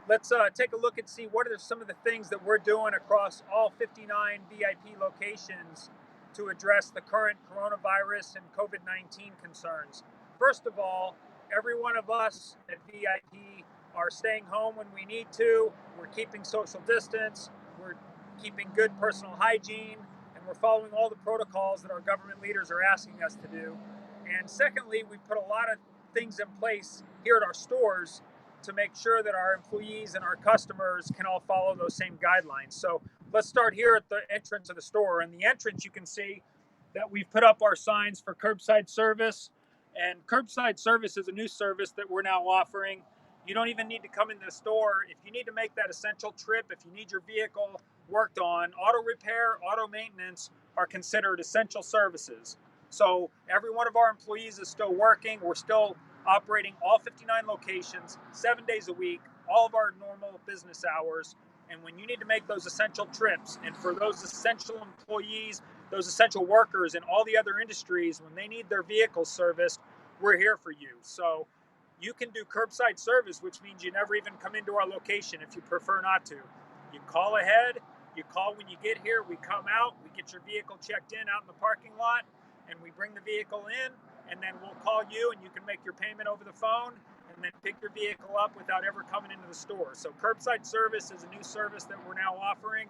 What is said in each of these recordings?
let's take a look and see what are some of the things that we're doing across all 59 VIP locations to address the current coronavirus and COVID-19 concerns. First of all, every one of us at VIP are staying home when we need to. We're keeping social distance. We're keeping good personal hygiene, and we're following all the protocols that our government leaders are asking us to do. And secondly, we put a lot of things in place here at our stores to make sure that our employees and our customers can all follow those same guidelines. So let's start here at the entrance of the store. In the entrance, you can see that we've put up our signs for curbside service. And curbside service is a new service that we're now offering. You don't even need to come in the store. If you need to make that essential trip, if you need your vehicle worked on, auto repair, auto maintenance are considered essential services. So every one of our employees is still working. We're still operating all 59 locations, 7 days a week, all of our normal business hours. And when you need to make those essential trips, and for those essential employees, those essential workers in all the other industries, when they need their vehicles serviced, we're here for you. So you can do curbside service, which means you never even come into our location if you prefer not to. You call ahead, you call when you get here, we come out, we get your vehicle checked in out in the parking lot, and we bring the vehicle in, and then we'll call you and you can make your payment over the phone and then pick your vehicle up without ever coming into the store. So curbside service is a new service that we're now offering.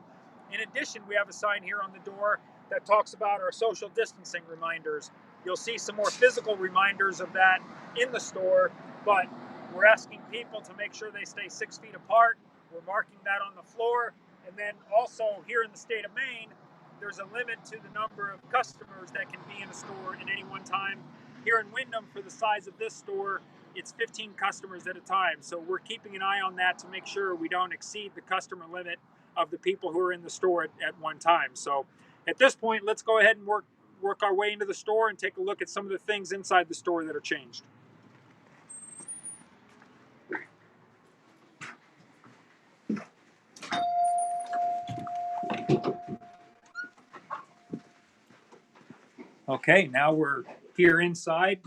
In addition, we have a sign here on the door that talks about our social distancing reminders. You'll see some more physical reminders of that in the store, but we're asking people to make sure they stay 6 feet apart. We're marking that on the floor. And then also here in the state of Maine, there's a limit to the number of customers that can be in a store at any one time. Here in Windham, for the size of this store, it's 15 customers at a time. So we're keeping an eye on that to make sure we don't exceed the customer limit of the people who are in the store at one time. So at this point, let's go ahead and work our way into the store and take a look at some of the things inside the store that are changed. Okay, now we're here inside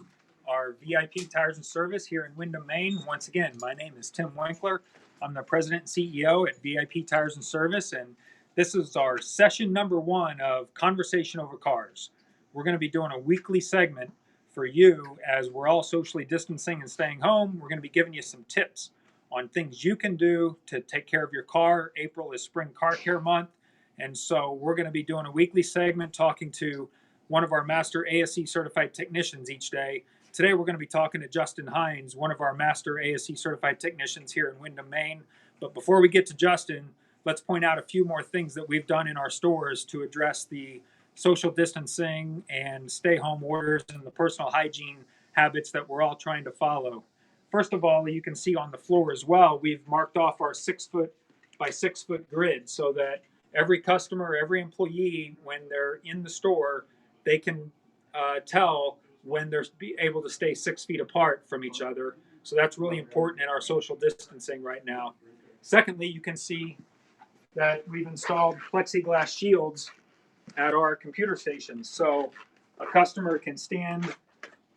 our VIP Tires and Service here in Windham, Maine. Once again, my name is Tim Winkeler. I'm the president and CEO at VIP Tires and Service, and this is our session number 1 of Conversation Over Cars. We're going to be doing a weekly segment for you as we're all socially distancing and staying home. We're going to be giving you some tips on things you can do to take care of your car. April is Spring Car Care Month, and so we're going to be doing a weekly segment talking to one of our master ASE certified technicians each day. Today we're going to be talking to Justin Hynes, one of our master ASE certified technicians here in Windham, Maine. But before we get to Justin, let's point out a few more things that we've done in our stores to address the social distancing and stay home orders and the personal hygiene habits that we're all trying to follow. First of all, you can see on the floor as well, we've marked off our 6 foot by 6 foot grid so that every customer, every employee, when they're in the store, they can tell when they're able to stay 6 feet apart from each other. So that's really important in our social distancing right now. Secondly, you can see that we've installed plexiglass shields at our computer stations. So a customer can stand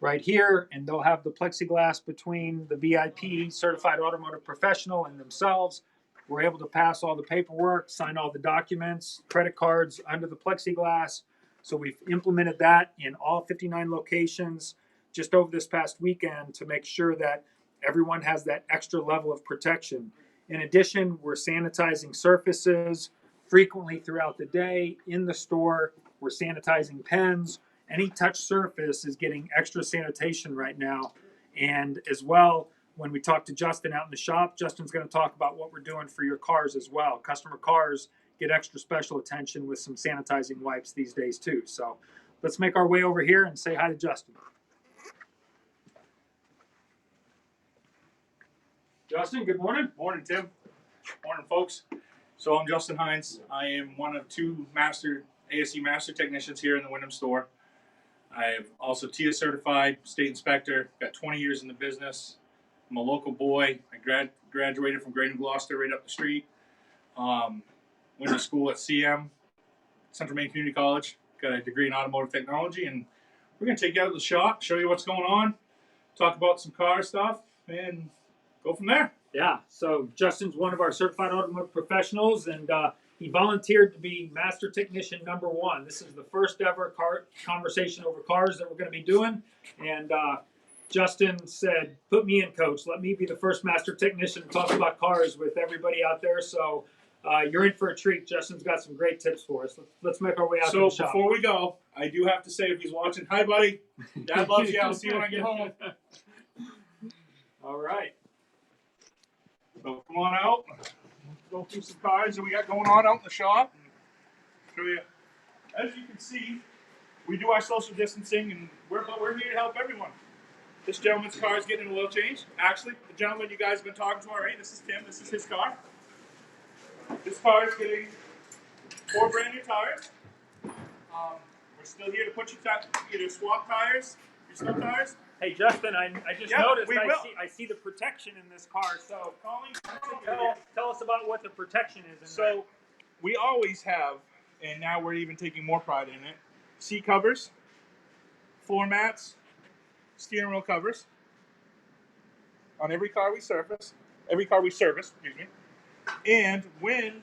right here and they'll have the plexiglass between the VIP certified automotive professional and themselves. We're able to pass all the paperwork, sign all the documents, credit cards under the plexiglass. So we've implemented that in all 59 locations just over this past weekend to make sure that everyone has that extra level of protection. In addition, we're sanitizing surfaces frequently throughout the day in the store. We're sanitizing pens. Any touch surface is getting extra sanitation right now. And as well, when we talk to Justin out in the shop, Justin's going to talk about what we're doing for your cars as well. Customer cars get extra special attention with some sanitizing wipes these days too. So let's make our way over here and say hi to Justin. Justin, good morning. Morning, Tim. Morning, folks. So I'm Justin Hynes. I am one of 2 ASE Master Technicians here in the Windham store. I'm also TIA certified, state inspector, got 20 years in the business. I'm a local boy. I graduated from Greater Gloucester right up the street. Went to school at CM, Central Maine Community College. Got a degree in automotive technology, and we're going to take you out to the shop, show you what's going on, talk about some car stuff, and go from there. Yeah, so Justin's one of our certified automotive professionals, and he volunteered to be Master Technician #1. This is the first ever conversation over cars that we're going to be doing, and Justin said, "Put me in, Coach. Let me be the first Master Technician to talk about cars with everybody out there." So you're in for a treat. Justin's got some great tips for us. Let's make our way out to the shop. So before we go, I do have to say, if he's watching, hi, buddy. Dad loves you. I'll see you when I get home. All right. So come on out. Go through some cars that we got going on out in the shop. Show you. As you can see, we do our social distancing, and we're here to help everyone. This gentleman's car is getting an oil change. Actually, the gentleman you guys have been talking to already, this is Tim. This is his car. This car is getting 4 brand new tires. We're still here to put you either swap tires, your snow tires. Hey Justin, I just noticed I see the protection in this car. So tell us about what the protection is. So we always have, and now we're even taking more pride in it, seat covers, floor mats, steering wheel covers on every car we service, excuse me. And when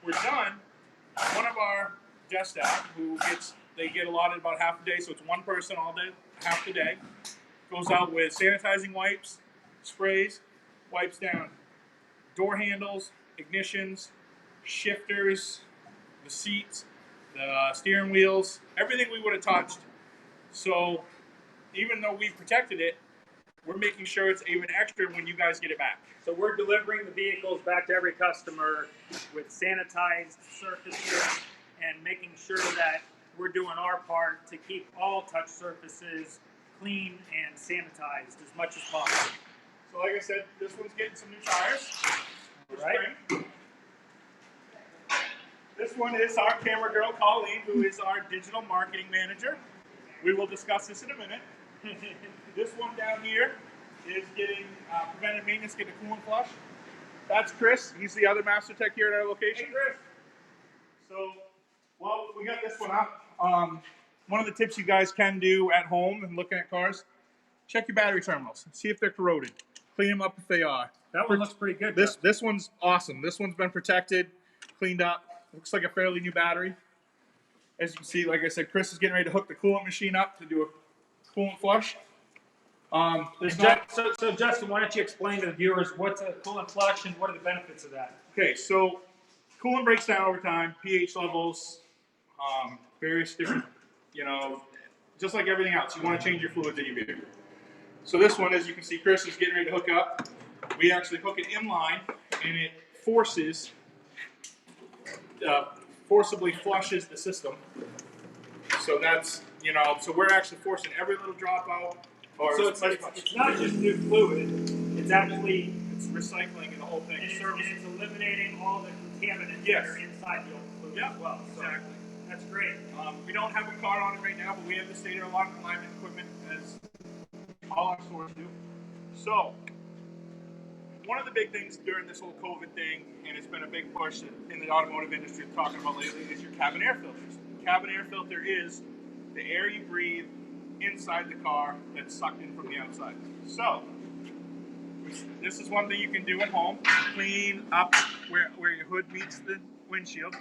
we're done, one of our desk staff, they get allotted about half a day, so it's one person all day, half the day, goes out with sanitizing wipes, sprays, wipes down door handles, ignitions, shifters, the seats, the steering wheels, everything we would have touched. So even though we protected it, we're making sure it's even extra when you guys get it back. So we're delivering the vehicles back to every customer with sanitized surfaces and making sure that we're doing our part to keep all touch surfaces clean and sanitized as much as possible. So like I said, this one's getting some new tires. Right. This one is our camera girl, Colleen, who is our digital marketing manager. We will discuss this in a minute. This one down here is getting preventive maintenance, getting a coolant flush. That's Chris. He's the other Master Tech here at our location. Hey, Chris. So, well, we got this one up. One of the tips you guys can do at home and looking at cars, check your battery terminals. See if they're corroded. Clean them up if they are. That one looks pretty good. This one's awesome. This one's been protected, cleaned up. Looks like a fairly new battery. As you can see, like I said, Chris is getting ready to hook the coolant machine up to do a coolant flush. So Justin, why don't you explain to the viewers what's a coolant flush and what are the benefits of that? Okay, so coolant breaks down over time, pH levels, various different, just like everything else. You want to change your fluids in your vehicle. So this one, as you can see, Chris is getting ready to hook up. We actually hook it in line, and it forcibly flushes the system. So that's, so we're actually forcing every little drop out. So it's not just new fluid, it's recycling the whole thing. And it's eliminating all the contaminants that are inside the old fluid as well. So exactly. That's great. We don't have a car on it right now, but we have the state-of-the-art alignment equipment as all our stores do. So, one of the big things during this whole COVID thing, and it's been a big push in the automotive industry talking about lately, is your cabin air filters. Cabin air filter is the air you breathe inside the car that's sucked in from the outside. So, this is one thing you can do at home. Clean up where your hood meets the windshield.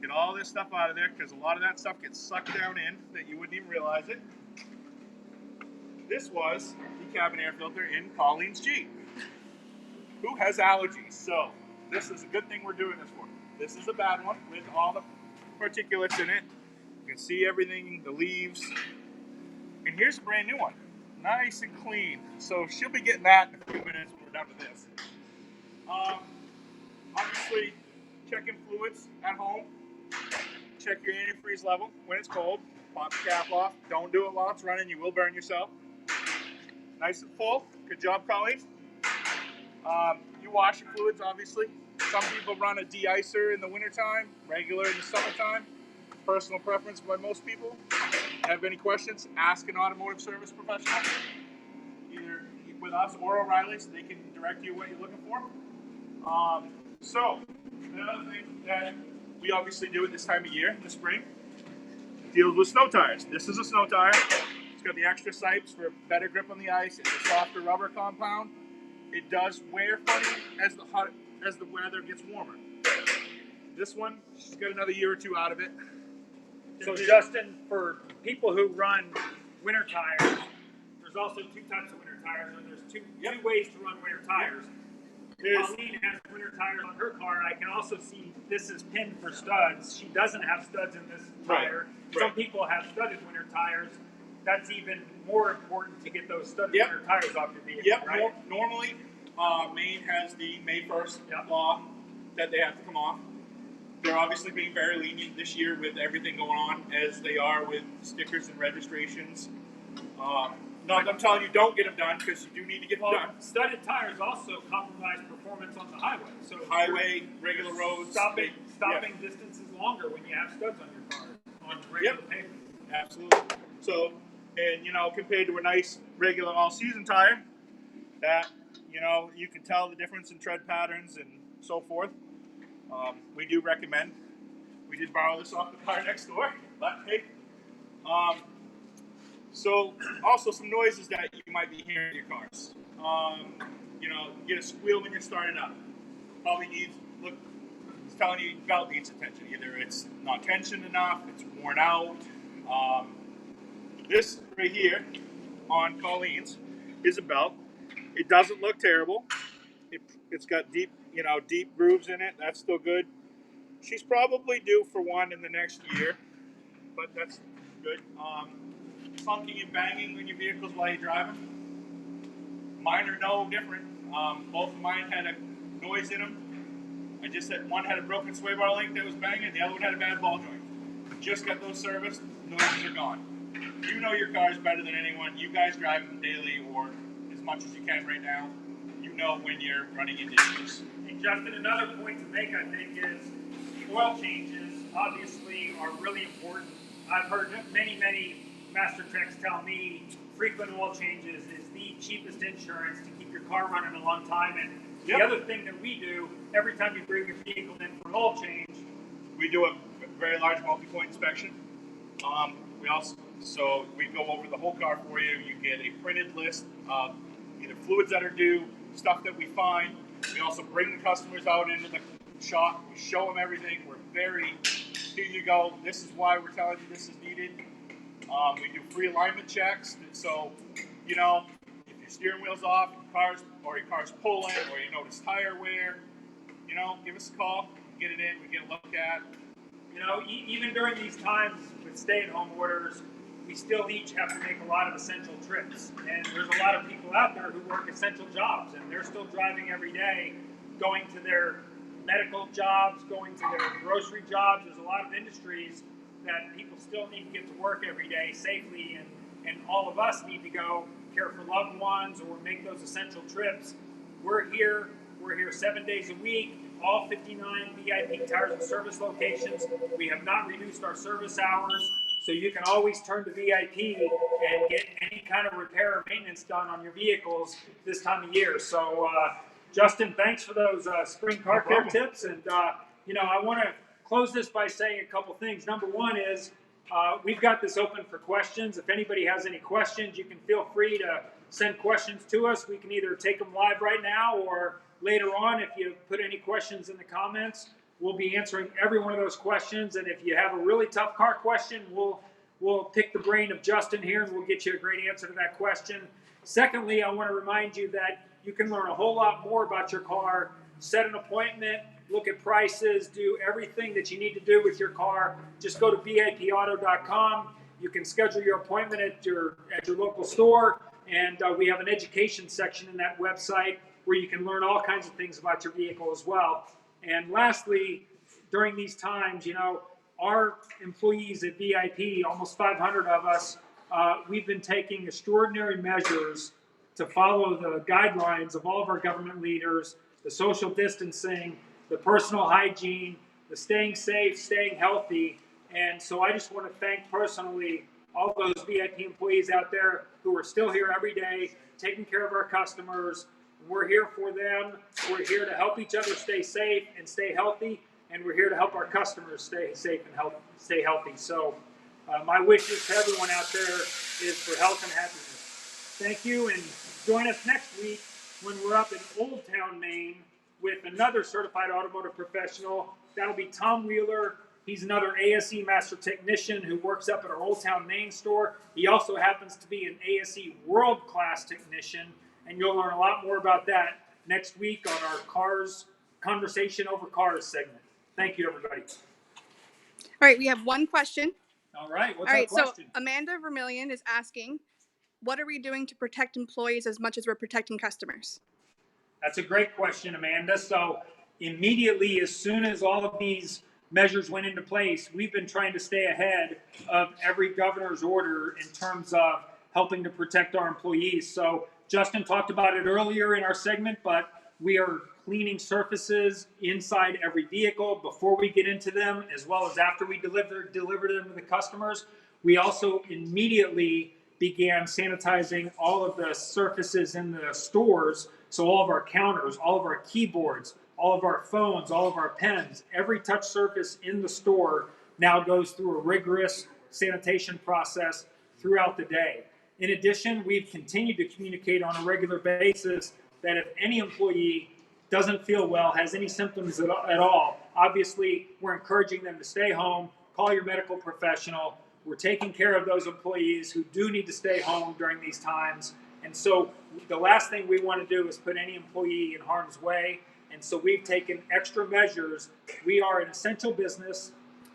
Get all this stuff out of there, because a lot of that stuff gets sucked down in that you wouldn't even realize it. This was the cabin air filter in Colleen's Jeep, who has allergies. So this is a good thing we're doing this for. This is a bad one with all the particulates in it. You can see everything, the leaves. And here's a brand new one. Nice and clean. So she'll be getting that in a few minutes when we're done with this. Obviously, checking fluids at home. Check your antifreeze level when it's cold. Pop the cap off. Don't do it while it's running. You will burn yourself. Nice and full. Good job, Colleen. You wash your fluids, obviously. Some people run a de-icer in the wintertime, regular in the summertime. Personal preference by most people. Have any questions? Ask an automotive service professional, either with us or O'Reilly, so they can direct you what you're looking for. So, another thing that we obviously do at this time of year, in the spring, deals with snow tires. This is a snow tire. It's got the extra sipes for better grip on the ice. It's a softer rubber compound. It does wear funny as the weather gets warmer. This one, she's got another year or two out of it. So Justin, for people who run winter tires, there's also two types of winter tires, or there's two ways to run winter tires. Colleen has winter tires on her car. I can also see this is pinned for studs. She doesn't have studs in this tire. Right. Some people have studded winter tires. That's even more important to get those studded winter tires off your vehicle. Yep. Right? Normally, Maine has the May 1st law that they have to come off. They're obviously being very lenient this year with everything going on, as they are with stickers and registrations. Not that I'm telling you don't get them done, because you do need to get them done. Studded tires also compromise performance on the highway. So highway, regular roads. Stopping distance is longer when you have studs on your car, on regular pavement. Absolutely. So, and compared to a nice regular all-season tire, that you can tell the difference in tread patterns and so forth. We do recommend. We did borrow this off the car next door, but hey. So also some noises that you might be hearing in your cars. You get a squeal when you're starting up. Probably it's telling you your belt needs attention. Either it's not tensioned enough, it's worn out. This right here on Colleen's is a belt. It doesn't look terrible. It's got deep grooves in it. That's still good. She's probably due for one in the next year, but that's good. Clunking and banging in your vehicles while you're driving. Mine are no different. Both of mine had a noise in them. I just said one had a broken sway bar link that was banging, the other one had a bad ball joint. Just got those serviced, noises are gone. You know your cars better than anyone. You guys drive them daily, or as much as you can right now. You know when you're running into issues. Hey Justin, another point to make, I think, is oil changes obviously are really important. I've heard many Master Techs tell me frequent oil changes is the cheapest insurance to keep your car running a long time. And the other thing that we do, every time you bring your vehicle in for an oil change, we do a very large multi-point inspection. We go over the whole car for you. You get a printed list of either fluids that are due, stuff that we find. We also bring the customers out into the shop. We show them everything. We're here you go. This is why we're telling you this is needed. We do free alignment checks. So, if your steering wheel's off, your car's pulling, or you notice tire wear, give us a call. Get it in. We get a look at. Even during these times with stay-at-home orders, we still each have to make a lot of essential trips. And there's a lot of people out there who work essential jobs, and they're still driving every day, going to their medical jobs, going to their grocery jobs. There's a lot of industries that people still need to get to work every day safely, and all of us need to go care for loved ones or make those essential trips. We're here 7 days a week, all 59 VIP Tires and Service locations. We have not reduced our service hours, so you can always turn to VIP and get any kind of repair or maintenance done on your vehicles this time of year. So, Justin, thanks for those spring car care tips. And, I want to close this by saying a couple things. Number one is we've got this open for questions. If anybody has any questions, you can feel free to send questions to us. We can either take them live right now or later on. If you put any questions in the comments, we'll be answering every one of those questions. And if you have a really tough car question, we'll pick the brain of Justin here and we'll get you a great answer to that question. Secondly, I want to remind you that you can learn a whole lot more about your car, set an appointment, look at prices, do everything that you need to do with your car. Just go to VIPauto.com. You can schedule your appointment at your local store, and we have an education section in that website where you can learn all kinds of things about your vehicle as well. And lastly, during these times, our employees at VIP, almost 500 of us, we've been taking extraordinary measures to follow the guidelines of all of our government leaders, the social distancing, the personal hygiene, the staying safe, staying healthy. And so I just want to thank personally all those VIP employees out there who are still here every day, taking care of our customers. We're here for them. We're here to help each other stay safe and stay healthy. And we're here to help our customers stay safe and stay healthy. So my wishes to everyone out there is for health and happiness. Thank you, and join us next week when we're up in Old Town, Maine, with another certified automotive professional. That'll be Tom Wheeler. He's another ASE Master Technician who works up at our Old Town, Maine store. He also happens to be an ASE World-Class Technician, and you'll learn a lot more about that next week on our Cars Conversation Over Cars segment. Thank you, everybody. All right, we have one question. All right, what's All our right, so question? Amanda Vermillion is asking, what are we doing to protect employees as much as we're protecting customers? That's a great question, Amanda. So immediately, as soon as all of these measures went into place, we've been trying to stay ahead of every governor's order in terms of helping to protect our employees. So Justin talked about it earlier in our segment, but we are cleaning surfaces inside every vehicle before we get into them, as well as after we deliver them to the customers. We also immediately began sanitizing all of the surfaces in the stores. So all of our counters, all of our keyboards, all of our phones, all of our pens, every touch surface in the store now goes through a rigorous sanitation process throughout the day. In addition, we've continued to communicate on a regular basis that if any employee doesn't feel well, has any symptoms at all, obviously we're encouraging them to stay home, call your medical professional. We're taking care of those employees who do need to stay home during these times. And so the last thing we want to do is put any employee in harm's way. And so we've taken extra measures. We are an essential business.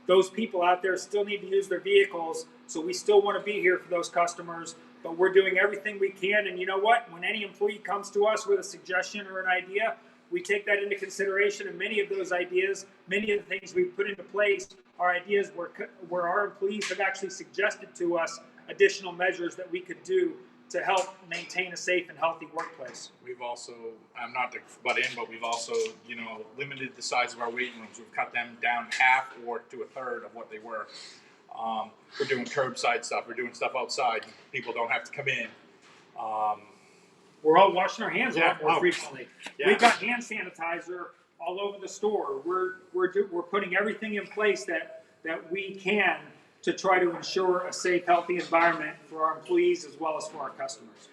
Those people out there still need to use their vehicles. So we still want to be here for those customers. But we're doing everything we can. And you know what? When any employee comes to us with a suggestion or an idea, we take that into consideration. And many of those ideas, many of the things we've put into place are ideas where our employees have actually suggested to us additional measures that we could do to help maintain a safe and healthy workplace. We've also, I'm not to butt in, but we've also, limited the size of our waiting rooms. We've cut them down half or to a third of what they were. We're doing curbside stuff. We're doing stuff outside. People don't have to come in. We're all washing our hands a lot more Oh, frequently. yeah. We've got hand sanitizer all over the store. We're putting everything in place that we can to try to ensure a safe, healthy environment for our employees as well as for our customers.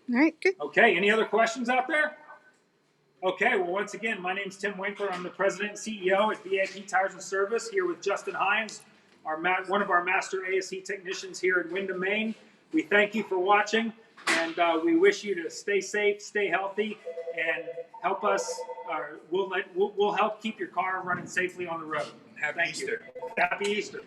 All right, good. Okay, any other questions out there? Okay, well, once again, my name's Tim Winkeler. I'm the president and CEO at VIP Tires and Service, here with Justin Hynes, one of our master ASE technicians here in Windham, Maine. We thank you for watching, and we wish you to stay safe, stay healthy, and help us. We'll help keep your car running safely on the road. Happy Easter. Happy Easter.